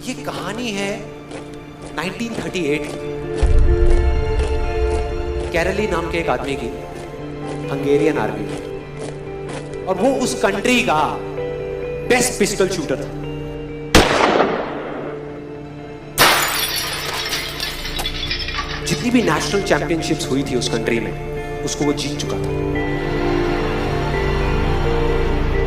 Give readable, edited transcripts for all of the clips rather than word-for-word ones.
ये कहानी है 1938 की। कैरली नाम के एक आदमी की, हंगेरियन आर्मी में, और वो उस कंट्री का बेस्ट पिस्टल शूटर था। जितनी भी नेशनल चैंपियनशिप्स हुई थी उस कंट्री में, उसको वो जीत चुका था।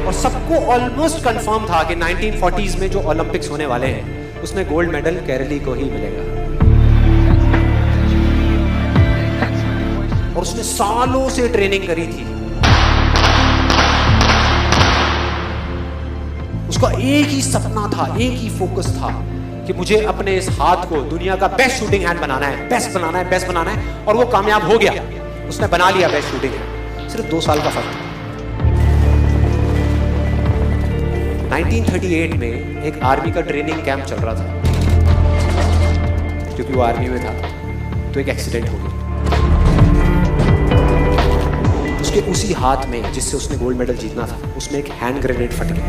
और सबको ऑलमोस्ट कंफर्म था कि 1940s में जो ओलंपिक्स होने वाले हैं उसमें गोल्ड मेडल कैरली को ही मिलेगा। और उसने सालों से ट्रेनिंग करी थी। उसका एक ही सपना था, एक ही फोकस था कि मुझे अपने इस हाथ को दुनिया का बेस्ट शूटिंग हैंड बनाना है, बेस्ट बनाना है, बेस्ट बनाना है। और वो कामयाब हो गया, उसने बना लिया बेस्ट शूटिंग हैंड। सिर्फ 2 साल का फर्क था। 1938 में एक आर्मी का ट्रेनिंग कैंप चल रहा था। क्योंकि वो आर्मी में था तो एक एक्सीडेंट हो गया। उसके उसी हाथ में जिससे उसने गोल्ड मेडल जीतना था, उसमें एक हैंड ग्रेनेड फट गया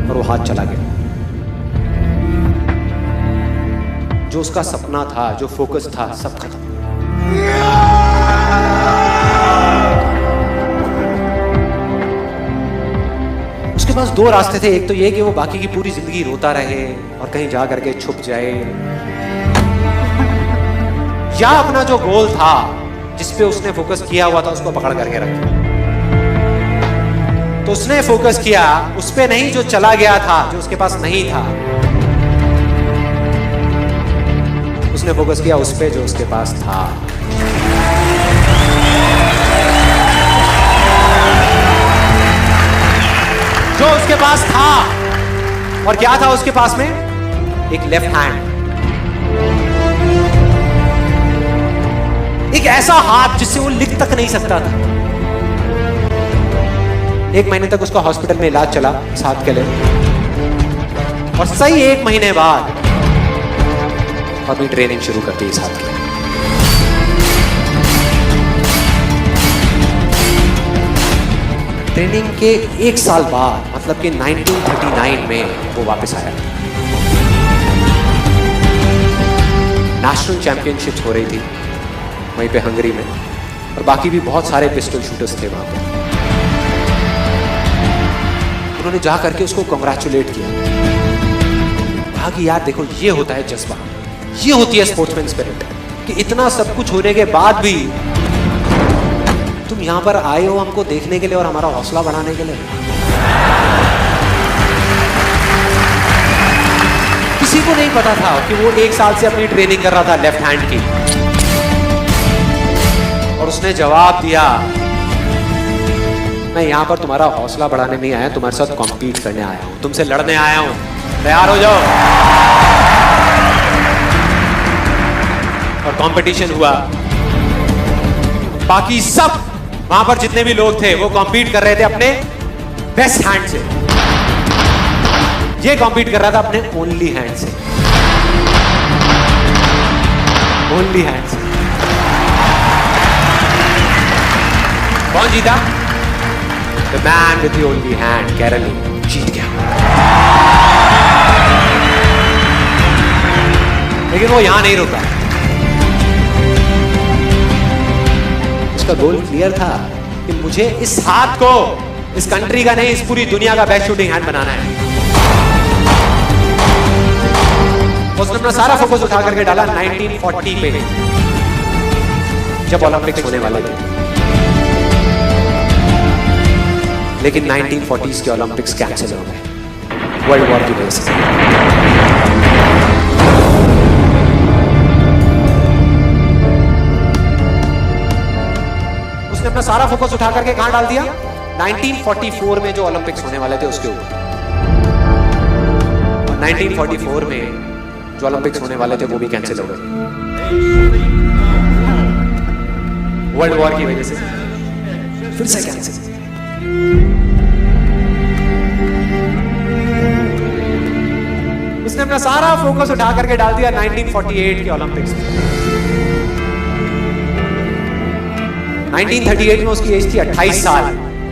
और वो हाथ चला गया। जो उसका सपना था, जो फोकस था, सब खत्म। उसके पास 2 रास्ते थे। एक तो ये कि वो बाकी की पूरी जिंदगी रोता रहे और कहीं जा करके छुप जाए, या अपना जो गोल था जिस पे उसने फोकस किया हुआ था उसको पकड़ करके रखे। तो उसने फोकस किया उस पे नहीं जो चला गया था, जो उसके पास नहीं था। उसने फोकस किया उस पे जो उसके पास था। जो उसके पास था। और क्या था उसके पास में? एक लेफ्ट हैंड, एक ऐसा हाथ जिससे वो लिख तक नहीं सकता था। 1 महीने तक उसका हॉस्पिटल में इलाज चला इस हाथ के लिए, और सही 1 महीने बाद अपनी ट्रेनिंग शुरू करती इस हाथ के लिए। ट्रेनिंग के 1 साल बाद, मतलब कि 1939 में वो वापस आया। नेशनल चैंपियनशिप्स हो रही थी वहीं पे हंगरी में, और बाकी भी बहुत सारे पिस्टल शूटर्स थे वहां पे। उन्होंने जा करके उसको कांग्रेचुलेट किया। कहा कि यार देखो, ये होता है जज्बा, ये होती है स्पोर्ट्समैन स्पिरिट, कि इतना सब कुछ होने के बाद भी तुम यहां पर आए हो हमको देखने के लिए और हमारा हौसला बढ़ाने के लिए। किसी को नहीं पता था कि वो 1 साल से अपनी ट्रेनिंग कर रहा था लेफ्ट हैंड की। और उसने जवाब दिया, मैं यहां पर तुम्हारा हौसला बढ़ाने नहीं आया, तुम्हारे साथ कॉम्पीट करने आया हूं, तुमसे लड़ने आया हूं, तैयार हो जाओ। और कंपटीशन हुआ। बाकी सब वहां पर जितने भी लोग थे वो कॉम्पीट कर रहे थे अपने बेस्ट हैंड से। ये कॉम्पीट कर रहा था अपने ओनली हैंड से। ओनली हैंड से। कौन जीता? The man with the only hand, Kairali जीत गया। लेकिन वो यहां नहीं रुका। उसका गोल क्लियर था कि मुझे इस हाथ को, इस कंट्री का नहीं, इस पूरी दुनिया का बेस्ट शूटिंग हैंड बनाना है। उसने अपना सारा फोकस उठा करके डाला 1940 पे, जब ओलंपिक्स होने वाले थे। लेकिन 1940s के ओलंपिक्स कैंसिल हो गए वर्ल्ड वॉर की वजह से। उसने अपना सारा फोकस उठा करके कहां डाल दिया? 1944 में जो ओलंपिक्स होने वाले थे उसके ऊपर। और 1944 में जो ओलंपिक्स होने वाले थे वो भी कैंसिल हो गए वर्ल्ड वॉर की वजह से। फिर से कैंसिल। उसने अपना सारा फोकस उठा करके डाल दिया 1948 के ओलंपिक्स में। 1938 में उसकी एज थी 28 साल।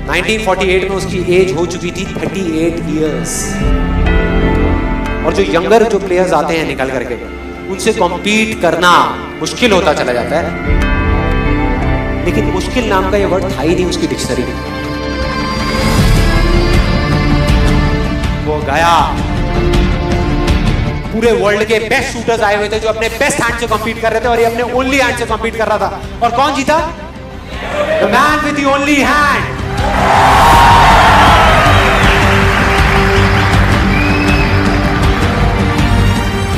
1948 में उसकी एज हो चुकी थी 38 इयर्स। और जो यंगर जो प्लेयर्स आते हैं निकल करके, उनसे कॉम्पीट करना मुश्किल होता चला जाता है। लेकिन मुश्किल नाम का ये वर्ड था ही नहीं उसकी डिक्शनरी में। वो गया, पूरे वर्ल्ड के बेस्ट शूटर्स आए हुए थे जो अपने बेस्ट हैंड से कॉम्पीट कर रहे थे, और ये अपने ओनली हैंड से कॉम्पीट कर रहा था। और कौन जीता? The man with the only hand.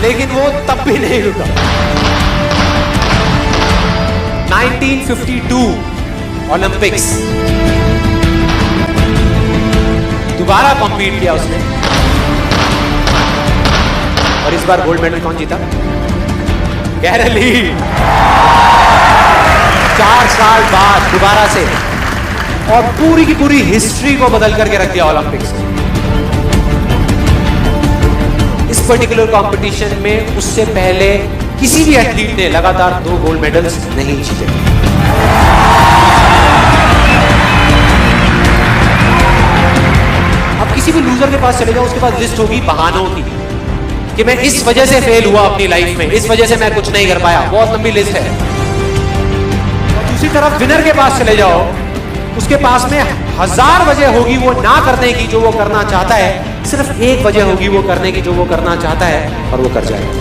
लेकिन वो तब भी नहीं रुका। 1952 ओलंपिक्स, दोबारा कॉम्पीट किया उसने, और इस बार गोल्ड मेडल कौन जीता? गैरल ली। 4 साल बाद दोबारा से, और पूरी की पूरी हिस्ट्री को बदल करके रख दिया ओलंपिक्स। इस पर्टिकुलर कंपटीशन में उससे पहले किसी भी एथलीट ने लगातार 2 गोल्ड मेडल्स नहीं जीते। अब किसी भी लूजर के पास चले जाओ, उसके पास लिस्ट होगी बहानों की कि मैं इस वजह से फेल हुआ अपनी लाइफ में, इस वजह से मैं कुछ नहीं कर पाया। बहुत लंबी लिस्ट है। और दूसरी तरफ विनर के पास चले जाओ, उसके पास में 1000 वजह होगी वो ना करने की जो वो करना चाहता है, सिर्फ एक वजह होगी वो करने की जो वो करना चाहता है, और वो कर जाएगा।